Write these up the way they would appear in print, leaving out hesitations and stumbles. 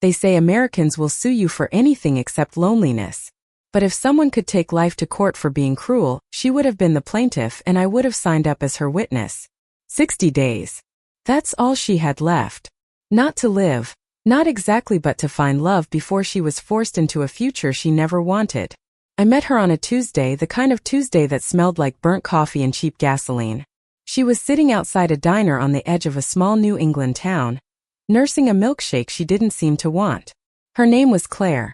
They say Americans will sue you for anything except loneliness. But if someone could take life to court for being cruel, she would have been the plaintiff and I would have signed up as her witness. 60 days. That's all she had left. Not to live. Not exactly, but to find love before she was forced into a future she never wanted. I met her on a Tuesday, the kind of Tuesday that smelled like burnt coffee and cheap gasoline. She was sitting outside a diner on the edge of a small New England town, nursing a milkshake she didn't seem to want. Her name was Claire,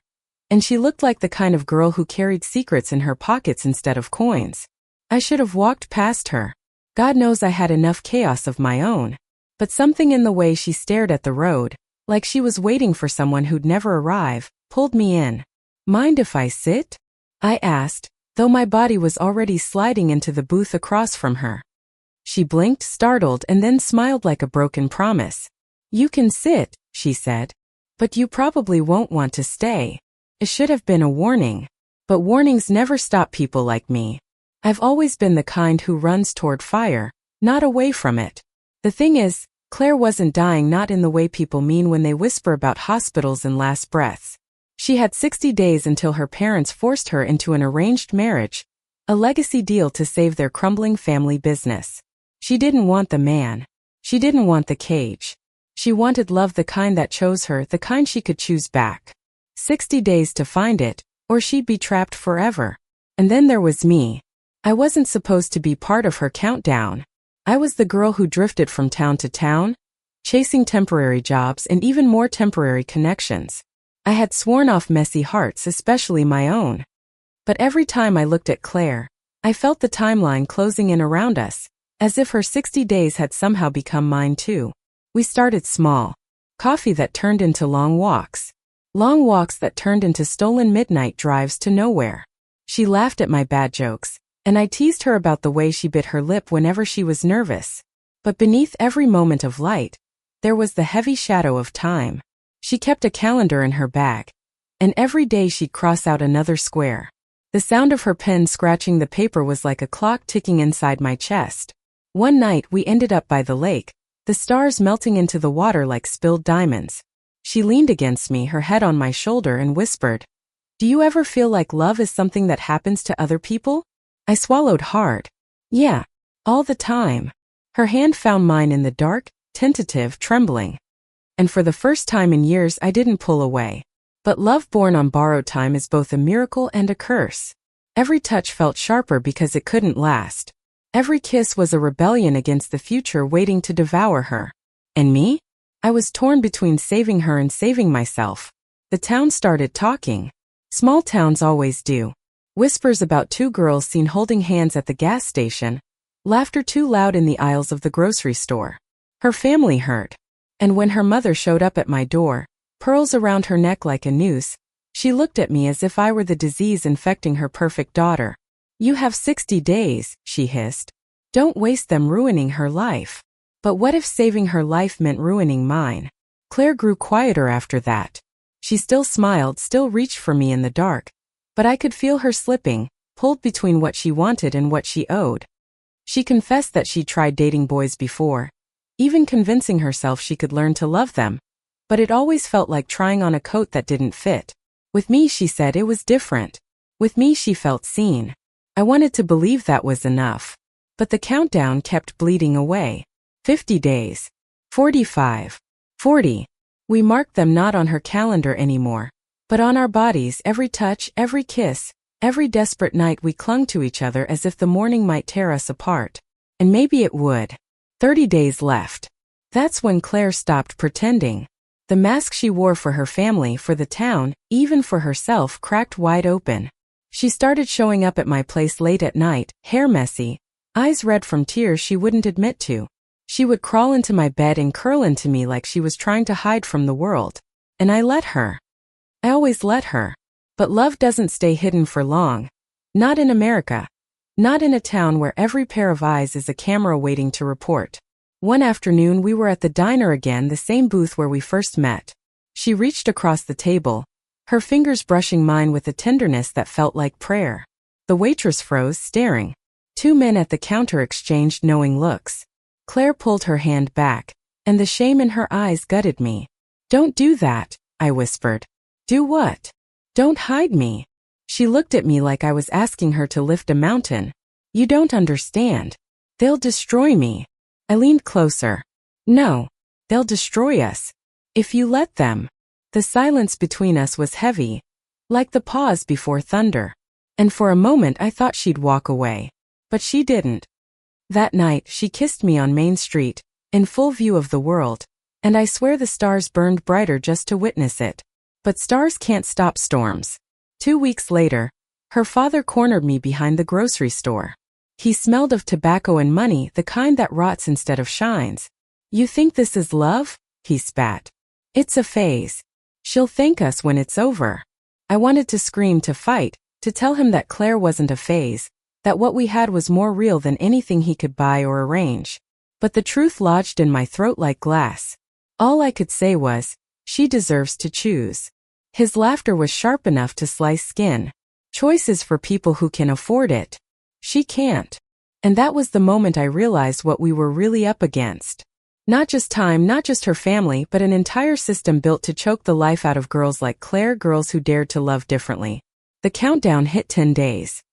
and she looked like the kind of girl who carried secrets in her pockets instead of coins. I should have walked past her. God knows I had enough chaos of my own. But something in the way she stared at the road, like she was waiting for someone who'd never arrive, pulled me in. Mind if I sit? I asked, though my body was already sliding into the booth across from her. She blinked, startled, and then smiled like a broken promise. You can sit, she said. But you probably won't want to stay. It should have been a warning. But warnings never stop people like me. I've always been the kind who runs toward fire, not away from it. The thing is, Claire wasn't dying, not in the way people mean when they whisper about hospitals and last breaths. She had 60 days until her parents forced her into an arranged marriage, a legacy deal to save their crumbling family business. She didn't want the man. She didn't want the cage. She wanted love, the kind that chose her, the kind she could choose back. 60 days to find it, or she'd be trapped forever. And then there was me. I wasn't supposed to be part of her countdown. I was the girl who drifted from town to town, chasing temporary jobs and even more temporary connections. I had sworn off messy hearts, especially my own. But every time I looked at Claire, I felt the timeline closing in around us, as if her 60 days had somehow become mine too. We started small. Coffee that turned into long walks. Long walks that turned into stolen midnight drives to nowhere. She laughed at my bad jokes, and I teased her about the way she bit her lip whenever she was nervous. But beneath every moment of light, there was the heavy shadow of time. She kept a calendar in her bag, and every day she'd cross out another square. The sound of her pen scratching the paper was like a clock ticking inside my chest. One night we ended up by the lake, the stars melting into the water like spilled diamonds. She leaned against me, her head on my shoulder, and whispered, "Do you ever feel like love is something that happens to other people?" I swallowed hard. Yeah, all the time. Her hand found mine in the dark, tentative, trembling. And for the first time in years I didn't pull away. But love born on borrowed time is both a miracle and a curse. Every touch felt sharper because it couldn't last. Every kiss was a rebellion against the future waiting to devour her. And me? I was torn between saving her and saving myself. The town started talking. Small towns always do. Whispers about two girls seen holding hands at the gas station. Laughter too loud in the aisles of the grocery store. Her family heard. And when her mother showed up at my door, pearls around her neck like a noose, she looked at me as if I were the disease infecting her perfect daughter. "You have 60 days, she hissed. "Don't waste them ruining her life." But what if saving her life meant ruining mine? Claire grew quieter after that. She still smiled, still reached for me in the dark. But I could feel her slipping, pulled between what she wanted and what she owed. She confessed that she tried dating boys before, even convincing herself she could learn to love them. But it always felt like trying on a coat that didn't fit. With me, she said, it was different. With me, she felt seen. I wanted to believe that was enough. But the countdown kept bleeding away. 50 days. 45. 40. We marked them not on her calendar anymore, but on our bodies. Every touch, every kiss, every desperate night we clung to each other as if the morning might tear us apart. And maybe it would. 30 days left. That's when Claire stopped pretending. The mask she wore for her family, for the town, even for herself, cracked wide open. She started showing up at my place late at night, hair messy, eyes red from tears she wouldn't admit to. She would crawl into my bed and curl into me like she was trying to hide from the world. And I let her. I always let her. But love doesn't stay hidden for long. Not in America. Not in a town where every pair of eyes is a camera waiting to report. One afternoon we were at the diner again, the same booth where we first met. She reached across the table, her fingers brushing mine with a tenderness that felt like prayer. The waitress froze, staring. Two men at the counter exchanged knowing looks. Claire pulled her hand back, and the shame in her eyes gutted me. "Don't do that," I whispered. Do what? Don't hide me. She looked at me like I was asking her to lift a mountain. You don't understand. They'll destroy me. I leaned closer. No. They'll destroy us. If you let them. The silence between us was heavy, like the pause before thunder. And for a moment I thought she'd walk away. But she didn't. That night she kissed me on Main Street, in full view of the world, and I swear the stars burned brighter just to witness it. But stars can't stop storms. 2 weeks later, her father cornered me behind the grocery store. He smelled of tobacco and money, the kind that rots instead of shines. You think this is love? He spat. It's a phase. She'll thank us when it's over. I wanted to scream, to fight, to tell him that Claire wasn't a phase, that what we had was more real than anything he could buy or arrange. But the truth lodged in my throat like glass. All I could say was, she deserves to choose. His laughter was sharp enough to slice skin. Choices for people who can afford it. She can't. And that was the moment I realized what we were really up against. Not just time, not just her family, but an entire system built to choke the life out of girls like Claire, girls who dared to love differently. The countdown hit 10 days.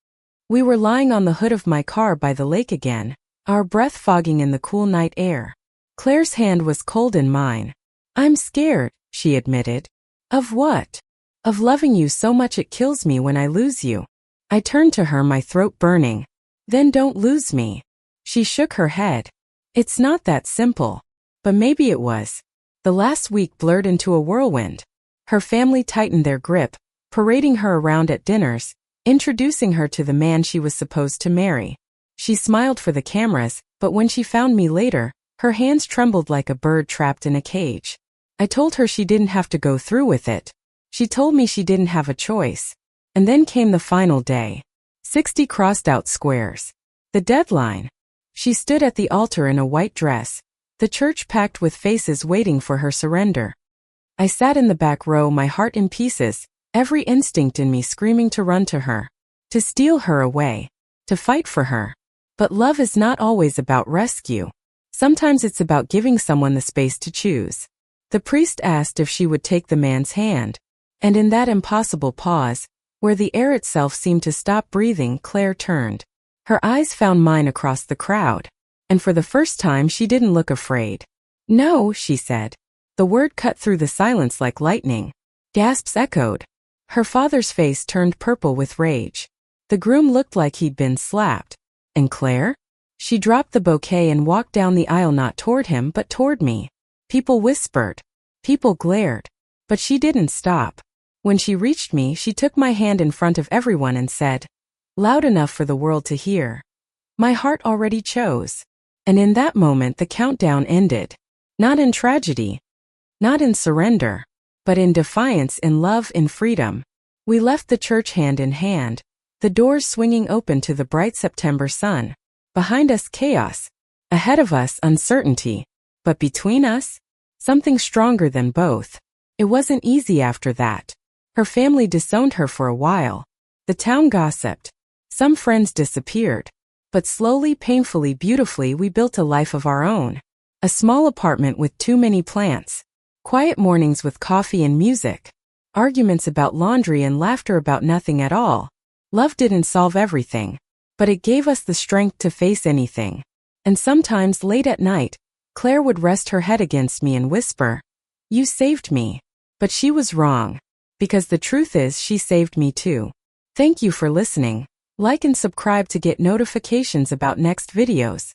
We were lying on the hood of my car by the lake again, our breath fogging in the cool night air. Claire's hand was cold in mine. I'm scared, she admitted. Of what? Of loving you so much it kills me when I lose you. I turned to her, my throat burning. Then don't lose me. She shook her head. It's not that simple. But maybe it was. The last week blurred into a whirlwind. Her family tightened their grip, parading her around at dinners, introducing her to the man she was supposed to marry. She smiled for the cameras, but when she found me later, her hands trembled like a bird trapped in a cage. I told her she didn't have to go through with it. She told me she didn't have a choice. And then came the final day. 60 crossed out squares. The deadline. She stood at the altar in a white dress, the church packed with faces waiting for her surrender. I sat in the back row, my heart in pieces, every instinct in me screaming to run to her, to steal her away, to fight for her. But love is not always about rescue. Sometimes it's about giving someone the space to choose. The priest asked if she would take the man's hand, and in that impossible pause, where the air itself seemed to stop breathing, Claire turned. Her eyes found mine across the crowd, and for the first time she didn't look afraid. No, she said. The word cut through the silence like lightning. Gasps echoed. Her father's face turned purple with rage. The groom looked like he'd been slapped. And Claire? She dropped the bouquet and walked down the aisle, not toward him but toward me. People whispered. People glared. But she didn't stop. When she reached me, she took my hand in front of everyone and said, loud enough for the world to hear, my heart already chose. And in that moment the countdown ended. Not in tragedy. Not in surrender. But in defiance, in love, in freedom. We left the church hand in hand, the doors swinging open to the bright September sun. Behind us chaos. Ahead of us uncertainty. But between us, something stronger than both. It wasn't easy after that. Her family disowned her for a while. The town gossiped. Some friends disappeared. But slowly, painfully, beautifully we built a life of our own. A small apartment with too many plants. Quiet mornings with coffee and music. Arguments about laundry and laughter about nothing at all. Love didn't solve everything. But it gave us the strength to face anything. And sometimes late at night, Claire would rest her head against me and whisper, you saved me. But she was wrong. Because the truth is, she saved me too. Thank you for listening. Like and subscribe to get notifications about next videos.